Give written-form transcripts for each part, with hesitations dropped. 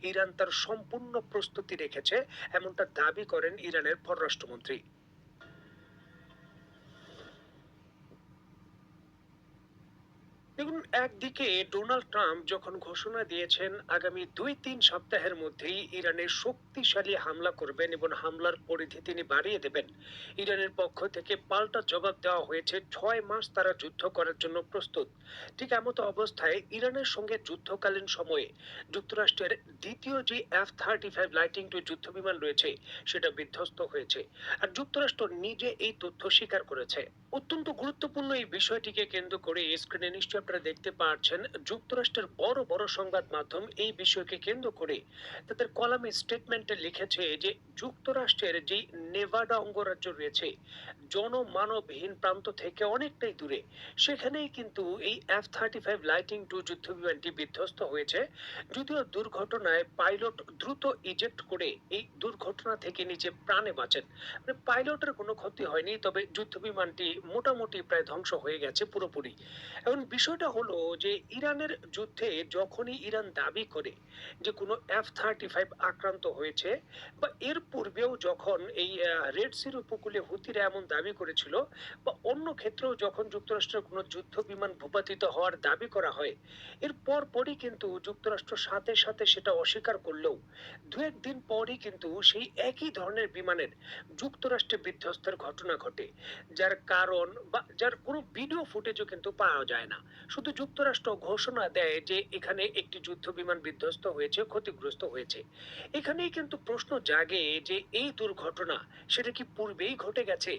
Iran তার সম্পূর্ণ প্রস্তুতি রেখেছে, এমনটা দাবি করেন ইরানের পররাষ্ট্রমন্ত্রী। দেখুন, একদিকে ডোনাল্ড ট্রাম্প যখন ঘোষণা দিয়েছেন আগামী ২-৩ সপ্তাহের মধ্যেই ইরানে শক্তিশালী হামলা করবেন এবং হামলার পরিধি তিনি বাড়িয়ে দেবেন। ইরানের পক্ষ থেকে পাল্টা জবাব দেওয়া হয়েছে, ৬ মাস তারা যুদ্ধ করার জন্য প্রস্তুত। ঠিক এমত অবস্থায় ইরানের সঙ্গে যুদ্ধকালীন সময়ে যুক্তরাষ্ট্রের দ্বিতীয় যে F-35 লাইটিং টু যুদ্ধ বিমান রয়েছে সেটা বিধ্বস্ত হয়েছে। আর যুক্তরাষ্ট্র নিজে এই তথ্য স্বীকার করেছে। অত্যন্ত গুরুত্বপূর্ণ এই বিষয়টিকে কেন্দ্র করে স্ক্রিনে নিশ্চয়ই আপনারা দেখতে পাচ্ছেন, যুক্তরাষ্ট্রের বড় বড় সংবাদ মাধ্যম এই বিষয়কে কেন্দ্র করে তাদের কলামে স্টেটমেন্টে লিখেছে যে যুক্তরাষ্ট্রের যে নেভাডা অঙ্গরাজ্য রয়েছে জনমানবহীন প্রান্ত থেকে অনেকটাই দূরে, সেখানেই কিন্তু এই F-35 লাইটিং টু যুদ্ধ বিমানটি বিধ্বস্ত হয়েছে। যদিও দুর্ঘটনায় পাইলট দ্রুত ইজেক্ট করে এই দুর্ঘটনা থেকে নিজে প্রাণে বাঁচেন। মানে পাইলটের কোনো ক্ষতি হয়নি, তবে যুদ্ধ বিমানটি মোটামুটি প্রায় ধ্বংস হয়ে গেছে পুরোপুরি। এখন বিষয়টা হলো যে ইরানের যুদ্ধে যখনই ইরান দাবি করে যে কোনো F-35 আক্রান্ত হয়েছে, বা এর পূর্বেও যখন এই রেড সির উপকূলে হুতিরা এমন দাবি করেছিল, বা অন্য ক্ষেত্রেও যখন যুক্তরাষ্ট্রের কোনো যুদ্ধ বিমান ভূপাতিত হওয়ার দাবি করা হয়, এর পরপরই কিন্তু যুক্তরাষ্ট্র সাথে সাথে সেটা অস্বীকার করলেও দু একদিন পরই কিন্তু সেই একই ধরনের বিমানের যুক্তরাষ্ট্রে বিধ্বস্তের ঘটনা ঘটে, যার কারণ বা যার কোনো ভিডিও ফুটেজও কিন্তু পাওয়া যায় না। শুধু যুক্তরাষ্ট্র ঘোষণা দেয় যে এখানে একটি যুদ্ধ বিমান বিধ্বস্ত হয়েছে, ক্ষতিগ্রস্ত হয়েছে। এখানেই কিন্তু প্রশ্ন জাগে যে এই দুর্ঘটনা সেটা কি পূর্বেই ঘটে গেছে,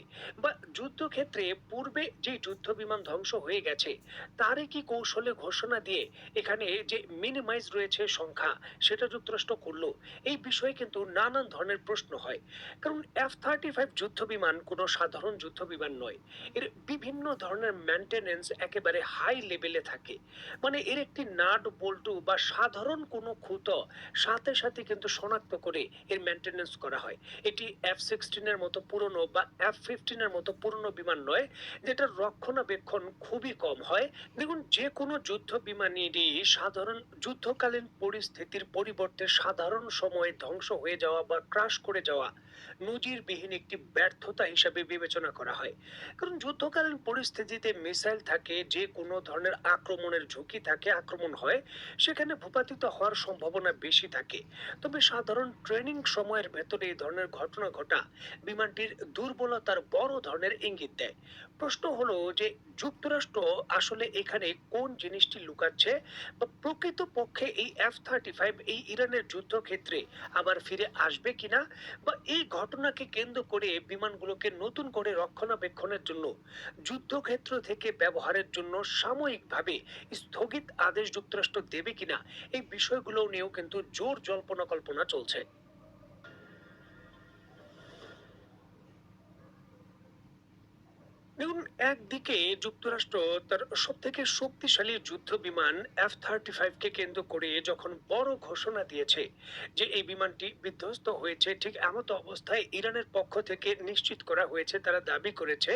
বা যুদ্ধক্ষেত্রে পূর্বে যে যুদ্ধ বিমান ধ্বংস হয়ে গেছে তারই কি কৌশলে ঘোষণা দিয়ে এখানে যে মিনিমাইজ রয়েছে সংখ্যা সেটা যুক্তরাষ্ট্র করলো? এই বিষয়ে কিন্তু নানান ধরনের প্রশ্ন হয়। কারণ F-35 যুদ্ধ বিমান কোনো সাধারণ যুদ্ধ বিমান নয়। এর বিভিন্ন ধরনের মেইনটেনেন্স একেবারে হাই লেভেলে থাকে। মানে এর একটি নাট বল্টু বা সাধারণ কোনো খুঁতো সাথে সাথে কিন্তু শনাক্ত করে এর মেইনটেনেন্স করা হয়। এটি F-16 এর মতো পুরনো বা F-15 এর মতো পুরনো বিমান নয়, যেটার রক্ষণাবেক্ষণ খুবই কম হয়। দেখুন, যে কোনো যুদ্ধ বিমানেরই সাধারণ যুদ্ধকালীন পরিস্থিতির পরিবর্তে সাধারণ সময়ে ধ্বংস হয়ে যাওয়া বা ক্রাশ করে যাওয়া নজিরবিহীন একটি ব্যর্থতা হিসাবে বিবেচনা করা হয়। কারণ যুদ্ধকালীন পরিস্থিতিতে মিসাইল থাকে, যে কোনো ধরনের আক্রমণের ঝুঁকি থাকে, আক্রমণ হয়, সেখানে ভূপাতিত হওয়ার সম্ভাবনা বেশি থাকে। তবে সাধারণ ট্রেনিং সময়ের ভেতরে এই ধরনের ঘটনা ঘটা বিমানটির দুর্বলতার বড় ধরনের ইঙ্গিত দেয়। প্রশ্ন হলো যে যুক্তরাষ্ট্র আসলে এখানে কোন জিনিসটি লুকাচ্ছে, বা প্রকৃতপক্ষে এই F-35 এই ইরানের যুদ্ধক্ষেত্রে আবার ফিরে আসবে কিনা, বা এই ঘটনাকে কেন্দ্র করে বিমানগুলোকে নতুন করে রক্ষণাবেক্ষণের জন্য যুদ্ধক্ষেত্র থেকে ব্যবহারের জন্য সাময়িকভাবে স্থগিত আদেশ যুক্তরাষ্ট্র দেবে কিনা, এই বিষয়গুলো নিয়েও কিন্তু জোর জল্পনা কল্পনা চলছে। দেখুন, একদিকে যুক্তরাষ্ট্র তার সবথেকে শক্তিশালী যুদ্ধ বিমান F-35 কে কেন্দ্র করে যখন বড় ঘোষণা দিয়েছে যে এই বিমানটি বিধ্বস্ত হয়েছে, ঠিক এমত অবস্থায় ইরানের পক্ষ থেকে নিশ্চিত করা হয়েছে, তারা দাবি করেছে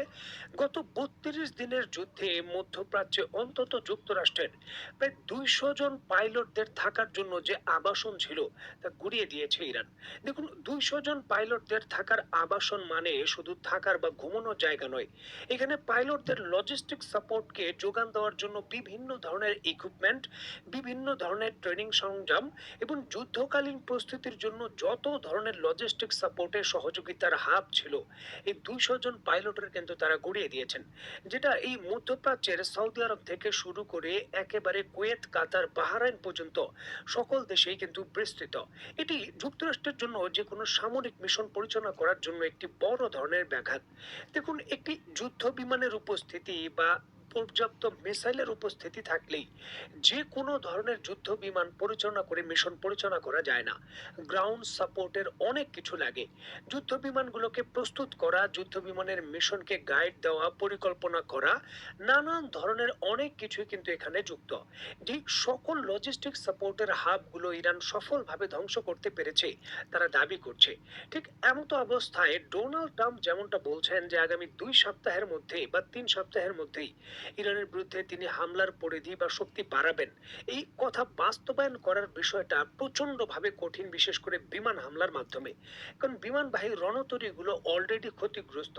গত ৩২ দিনের যুদ্ধে মধ্যপ্রাচ্যে অন্তত যুক্তরাষ্ট্রের প্রায় ২০০ জন পাইলটদের থাকার জন্য যে আবাসন ছিল তা গুড়িয়ে দিয়েছে ইরান। দেখুন, ২০০ জন পাইলটদের থাকার আবাসন মানে শুধু থাকার বা ঘুমানোর জায়গা নয়। এখানে পাইলটদের লজিস্টিক সাপোর্টকে যোগান দেওয়ার জন্য বিভিন্ন ধরনের ইকুইপমেন্ট, বিভিন্ন ধরনের ট্রেনিং সরঞ্জাম এবং যুদ্ধকালীন প্রস্তুতির জন্য যত ধরনের লজিস্টিক সাপোর্টের সহযোগিতার হাব ছিল, এই ২০০ জন পাইলটের কিন্তু তারা গড়িয়ে দিয়েছেন। যেটা এই মধ্যপ্রাচ্যের সৌদি আরব থেকে শুরু করে একেবারে কুয়েত, কাতার, বাহরাইন পর্যন্ত সকল দেশেই কিন্তু বিস্তৃত। এটি যুক্তরাষ্ট্রের জন্য যে কোনো সামরিক মিশন পরিচালনা করার জন্য একটি বড় ধরনের ব্যাঘাত। দেখুন, একটি যুদ্ধ বিমানের উপস্থিতি বা পর্যাপ্ত মিসাইলের উপস্থিতি থাকলেই যে কোনো ধরনের যুদ্ধ বিমান পরিচালনা করে মিশন পরিচালনা করা যায় না। গ্রাউন্ড সাপোর্টের অনেক কিছু লাগে। যুদ্ধ বিমানগুলোকে প্রস্তুত করা, যুদ্ধ বিমানের মিশনকে গাইড দেওয়া, পরিকল্পনা করা, নানান ধরনের অনেক কিছুই কিন্তু এখানে যুক্ত। যে সকল লজিস্টিক সাপোর্টের হাবগুলো ইরান সফলভাবে ধ্বংস করতে পেরেছে তারা দাবি করছে। ঠিক এমতো অবস্থায় ডোনাল্ড ট্রাম্প যেমনটা বলছেন যে আগামী ২ সপ্তাহের মধ্যে বা ৩ সপ্তাহের মধ্যেই ইরানের বিরুদ্ধে তিনি হামলার পরিধি বা শক্তি বাড়াবেন, এই কথা বাস্তবায়ন করার বিষয়টা প্রচন্ডভাবে কঠিন, বিশেষ করে বিমান হামলার মাধ্যমে। কারণ বিমানবাহী রণতরীগুলো অলরেডি ক্ষতিগ্রস্ত।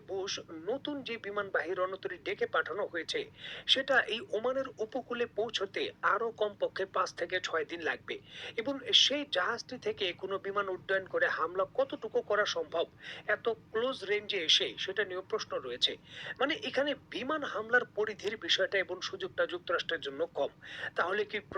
বুশ নতুন যে বিমানবাহী রণতরী ডেকে পাঠানো হয়েছে, সেটা এই ওমানের উপকূলে পৌঁছতে আরো কমপক্ষে 5 থেকে 6 দিন লাগবে। এবং সেই জাহাজটি থেকে কোনো বিমান উড্ডয়ন করে হামলা কতটুকু করা সম্ভব এত ক্লোজ রেঞ্জে এসে, সেটা নিয়েও প্রশ্ন রয়েছে। মানে এখানে বিমান হামলার পরিধির বিষয়টা এবং সুযোগটা যুক্তরাষ্ট্রের জন্য কম। তাহলে কি